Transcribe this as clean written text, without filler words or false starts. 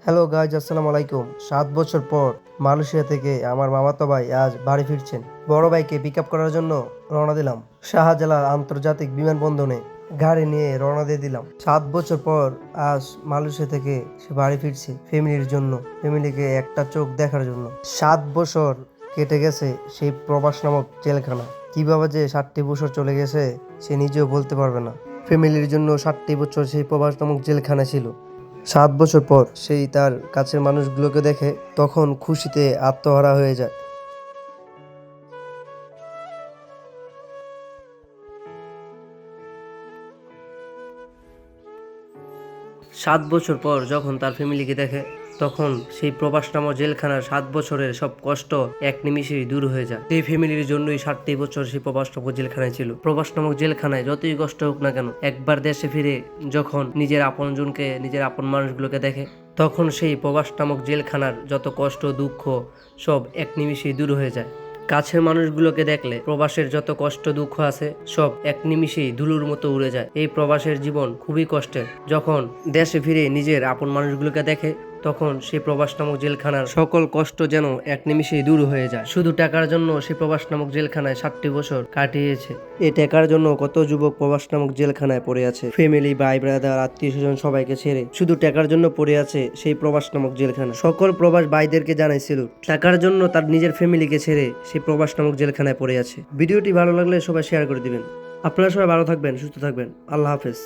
Hello guys, আসসালামু আলাইকুম। 7 বছর পর মালয়েশিয়া থেকে আমার মামাতো ভাই আজ বাড়ি ফিরছেন। বড় ভাইকে পিক আপ করার জন্য রওনা দিলাম। শাহজালাল আন্তর্জাতিক বিমানবন্দরে গাড়ি নিয়ে রওনা দিয়ে দিলাম। 7 বছর পর আজ মালয়েশিয়া থেকে সে বাড়ি ফিরছে ফ্যামিলির জন্য, ফ্যামিলিকে একটা চোখ দেখার জন্য। 7 বছর কেটে গেছে সেই প্রবাস নামক জেলখানা। কিভাবে যে 7টি বছর চলে গেছে সে নিজেও বলতে পারবে না। ফ্যামিলির জন্য 7টি বছর সেই প্রবাস নামক জেলখানা ছিল। 7 বছর পর সেই তার কাছের মানুষগুলোকে দেখে তখন খুশিতে আত্মহারা হয়ে যায়। 7 বছর পর যখন তার ফ্যামিলিকে দেখে তখন সেই প্রবাস নামক জেলখানার 7 বছরের সব কষ্ট এক নিমিষেই দূর হয়ে যায়। সেই ফ্যামিলির জন্যই 7টি বছর সেই প্রবাস নামক জেলখানায় ছিল। প্রবাস নামক জেলখানায় যতই কষ্ট হোক না কেন, একবার দেশে ফিরে যখন নিজের আপনজনকে, নিজের আপন মানুষগুলোকে দেখে তখন সেই প্রবাস নামক জেলখানার যত কষ্ট দুঃখ সব এক নিমিষেই দূর হয়ে যায়। কাছের মানুষগুলোকে দেখলে প্রবাসের যত কষ্ট দুঃখ আছে সব এক নিমিষেই ধুলোর মতো উড়ে যায়। এই প্রবাসের জীবন খুবই কষ্টের। যখন দেশে ফিরে নিজের আপন মানুষগুলোকে দেখে তখন সেই প্রবাস নামক জেলখানার সকল কষ্ট যেন এক নিমিষেই দূর হয়ে যায়। শুধু টাকার জন্য সেই প্রবাস নামক জেলখানায় 7টি বছর কাটিয়েছে। এই টাকার জন্য কত যুবক প্রবাস নামক জেলখানায় পড়ে আছে, ফ্যামিলি, ভাই ব্রাদার, আত্মীয় স্বজন সবাইকে ছেড়ে শুধু টাকার জন্য পড়ে আছে সেই প্রবাস নামক জেলখানা। সকল প্রবাস ভাইদেরকে জানাইছিল টাকার জন্য তার নিজের ফ্যামিলিকে ছেড়ে সেই প্রবাস নামক জেলখানায় পড়ে আছে। ভিডিওটি ভালো লাগলে সবাই শেয়ার করে দিবেন। আপনারা সবাই ভালো থাকবেন, সুস্থ থাকবেন। আল্লাহ হাফেজ।